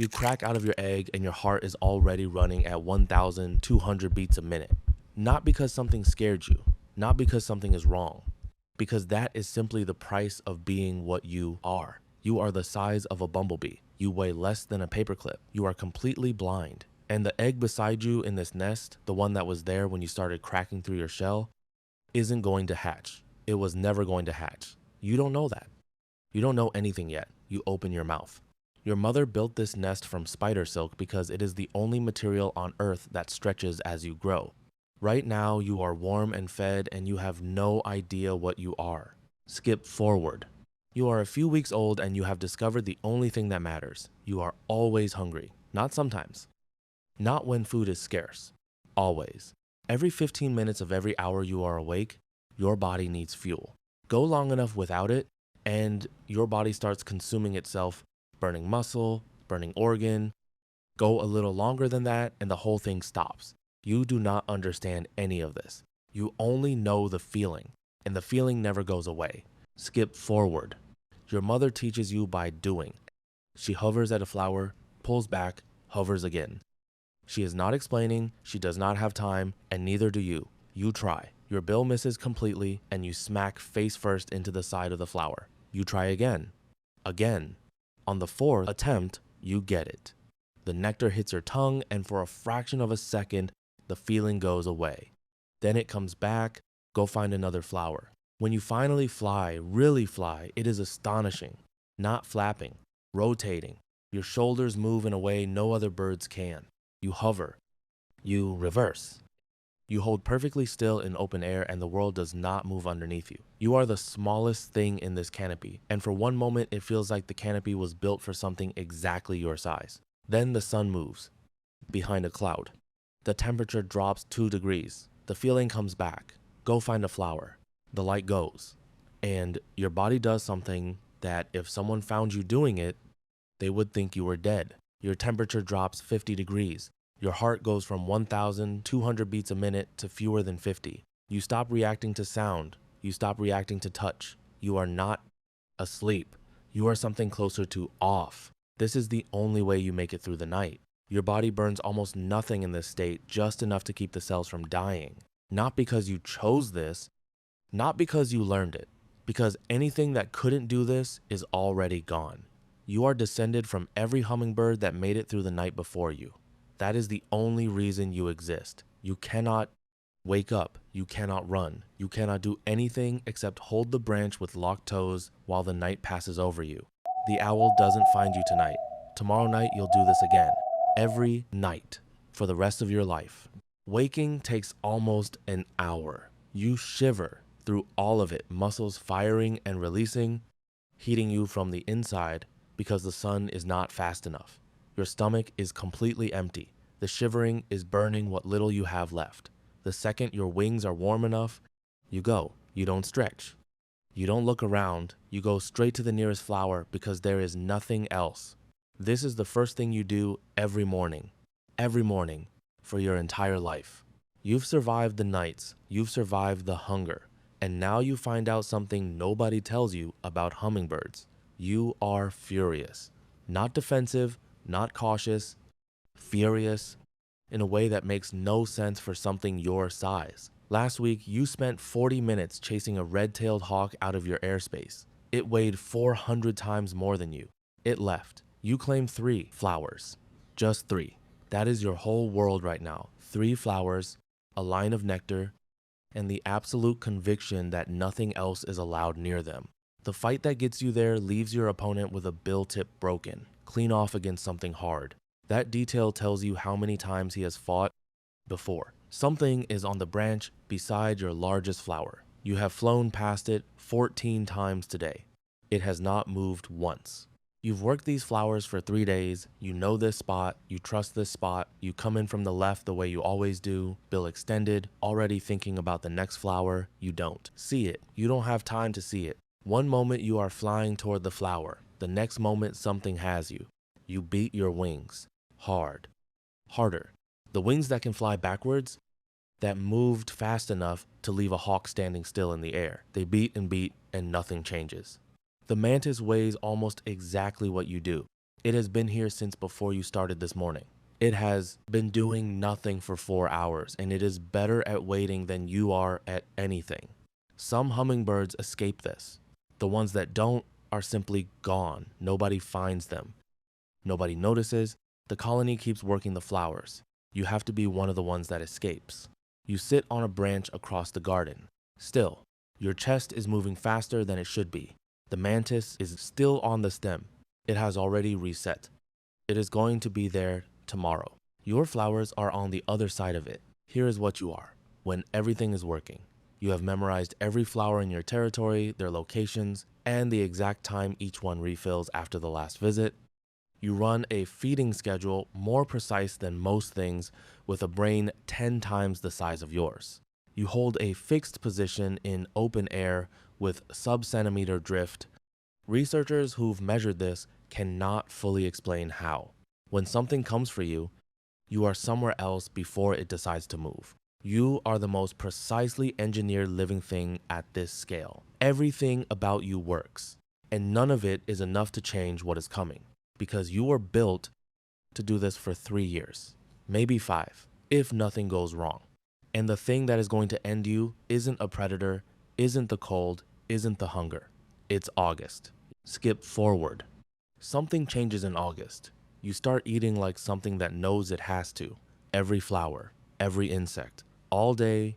You crack out of your egg and your heart is already running at 1,200 beats a minute. Not because something scared you, not because something is wrong, because that is simply the price of being what you are. You are the size of a bumblebee. You weigh less than a paperclip. You are completely blind. And the egg beside you in this nest, the one that was there when you started cracking through your shell, isn't going to hatch. It was never going to hatch. You don't know that. You don't know anything yet. You open your mouth. Your mother built this nest from spider silk because it is the only material on earth that stretches as you grow. Right now, you are warm and fed and you have no idea what you are. Skip forward. You are a few weeks old and you have discovered the only thing that matters. You are always hungry. Not sometimes. Not when food is scarce. Always. Every 15 minutes of every hour you are awake, your body needs fuel. Go long enough without it, and your body starts consuming itself, burning muscle, burning organ. Go a little longer than that, and the whole thing stops. You do not understand any of this. You only know the feeling, and the feeling never goes away. Skip forward. Your mother teaches you by doing. She hovers at a flower, pulls back, hovers again. She is not explaining, she does not have time, and neither do you. You try. Your bill misses completely, and you smack face first into the side of the flower. You try again. Again. On the fourth attempt, you get it. The nectar hits your tongue, and for a fraction of a second, the feeling goes away. Then it comes back. Go find another flower. When you finally fly, really fly, it is astonishing. Not flapping, rotating. Your shoulders move in a way no other birds can. You hover. You reverse. You hold perfectly still in open air and the world does not move underneath you. You are the smallest thing in this canopy, and for one moment it feels like the canopy was built for something exactly your size. Then the sun moves behind a cloud. The temperature drops 2 degrees. The feeling comes back. Go find a flower. The light goes. And your body does something that if someone found you doing it, they would think you were dead. Your temperature drops 50 degrees. Your heart goes from 1,200 beats a minute to fewer than 50. You stop reacting to sound. You stop reacting to touch. You are not asleep. You are something closer to off. This is the only way you make it through the night. Your body burns almost nothing in this state, just enough to keep the cells from dying. Not because you chose this, not because you learned it, because anything that couldn't do this is already gone. You are descended from every hummingbird that made it through the night before you. That is the only reason you exist. You cannot wake up. You cannot run. You cannot do anything except hold the branch with locked toes while the night passes over you. The owl doesn't find you tonight. Tomorrow night you'll do this again. Every night for the rest of your life. Waking takes almost an hour. You shiver through all of it, muscles firing and releasing, heating you from the inside because the sun is not fast enough. Your stomach is completely empty. The shivering is burning what little you have left. The second your wings are warm enough, you go. You don't stretch. You don't look around. You go straight to the nearest flower because there is nothing else. This is the first thing you do every morning for your entire life. You've survived the nights. You've survived the hunger. And now you find out something nobody tells you about hummingbirds. You are furious. Not defensive, not cautious, furious, in a way that makes no sense for something your size. Last week, you spent 40 minutes chasing a red-tailed hawk out of your airspace. It weighed 400 times more than you. It left. You claimed 3 flowers. Just 3. That is your whole world right now. 3 flowers, a line of nectar, and the absolute conviction that nothing else is allowed near them. The fight that gets you there leaves your opponent with a bill tip broken, clean off against something hard. That detail tells you how many times he has fought before. Something is on the branch beside your largest flower. You have flown past it 14 times today. It has not moved once. You've worked these flowers for 3 days. You know this spot. You trust this spot. You come in from the left the way you always do. Bill extended, already thinking about the next flower. You don't see it. You don't have time to see it. One moment you are flying toward the flower. The next moment something has you. You beat your wings. Hard. Harder. The wings that can fly backwards, that moved fast enough to leave a hawk standing still in the air. They beat and nothing changes. The mantis weighs almost exactly what you do. It has been here since before you started this morning. It has been doing nothing for 4 hours, and it is better at waiting than you are at anything. Some hummingbirds escape this. The ones that don't are simply gone. Nobody finds them. Nobody notices. The colony keeps working the flowers. You have to be one of the ones that escapes. You sit on a branch across the garden. Still, your chest is moving faster than it should be. The mantis is still on the stem. It has already reset. It is going to be there tomorrow. Your flowers are on the other side of it. Here is what you are when everything is working. You have memorized every flower in your territory, their locations, and the exact time each one refills after the last visit. You run a feeding schedule more precise than most things with a brain 10 times the size of yours. You hold a fixed position in open air with sub-centimeter drift. Researchers who've measured this cannot fully explain how. When something comes for you, you are somewhere else before it decides to move. You are the most precisely engineered living thing at this scale. Everything about you works, and none of it is enough to change what is coming, because you were built to do this for 3 years, maybe 5, if nothing goes wrong. And the thing that is going to end you isn't a predator, isn't the cold, isn't the hunger. It's August. Skip forward. Something changes in August. You start eating like something that knows it has to. Every flower, every insect, all day,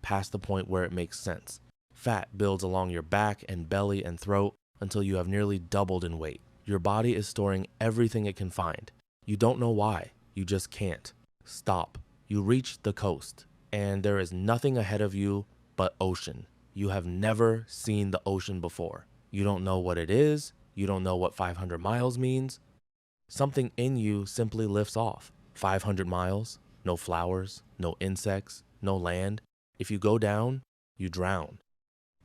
past the point where it makes sense. Fat builds along your back and belly and throat until you have nearly doubled in weight. Your body is storing everything it can find. You don't know why. You just can't. Stop. You reach the coast, and there is nothing ahead of you but ocean. You have never seen the ocean before. You don't know what it is. You don't know what 500 miles means. Something in you simply lifts off. 500 miles, no flowers, no insects, no land. If you go down, you drown.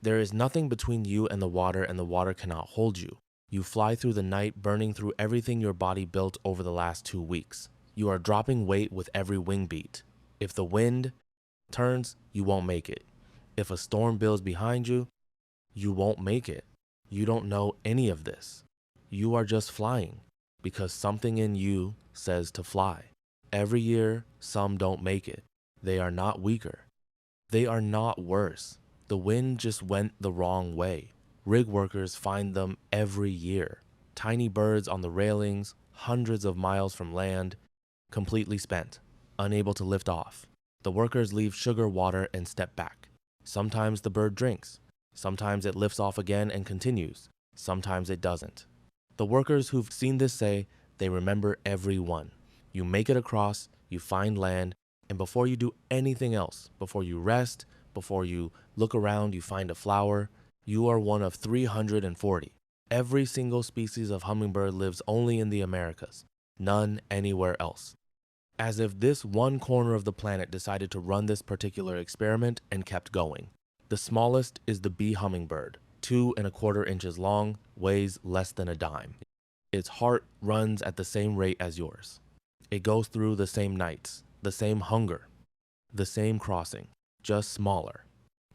There is nothing between you and the water cannot hold you. You fly through the night, burning through everything your body built over the last 2 weeks. You are dropping weight with every wing beat. If the wind turns, you won't make it. If a storm builds behind you, you won't make it. You don't know any of this. You are just flying because something in you says to fly. Every year, some don't make it. They are not weaker. They are not worse. The wind just went the wrong way. Rig workers find them every year. Tiny birds on the railings, hundreds of miles from land, completely spent, unable to lift off. The workers leave sugar water and step back. Sometimes the bird drinks. Sometimes it lifts off again and continues. Sometimes it doesn't. The workers who've seen this say they remember every one. You make it across, you find land, and before you do anything else, before you rest, before you look around, you find a flower, you are one of 340. Every single species of hummingbird lives only in the Americas, none anywhere else. As if this one corner of the planet decided to run this particular experiment and kept going. The smallest is the bee hummingbird, 2¼ inches long, weighs less than a dime. Its heart runs at the same rate as yours. It goes through the same nights, the same hunger, the same crossing, just smaller.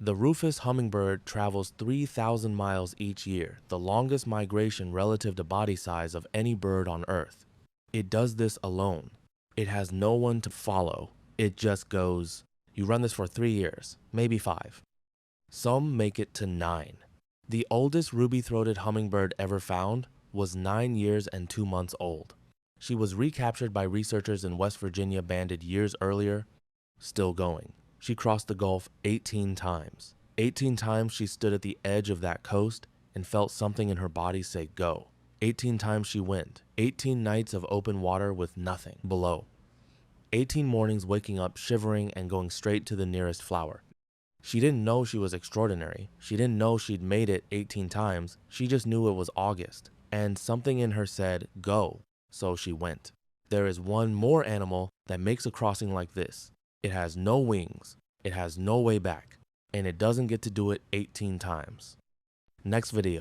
The rufous hummingbird travels 3,000 miles each year, the longest migration relative to body size of any bird on Earth. It does this alone. It has no one to follow. It just goes. You run this for 3 years, maybe 5. Some make it to 9. The oldest ruby-throated hummingbird ever found was 9 years and 2 months old. She was recaptured by researchers in West Virginia banded years earlier, still going. She crossed the Gulf 18 times. 18 times she stood at the edge of that coast and felt something in her body say go. 18 times she went. 18 nights of open water with nothing below. 18 mornings waking up shivering and going straight to the nearest flower. She didn't know she was extraordinary. She didn't know she'd made it 18 times. She just knew it was August. And something in her said, go. So she went. There is one more animal that makes a crossing like this. It has no wings. It has no way back. And it doesn't get to do it 18 times. Next video.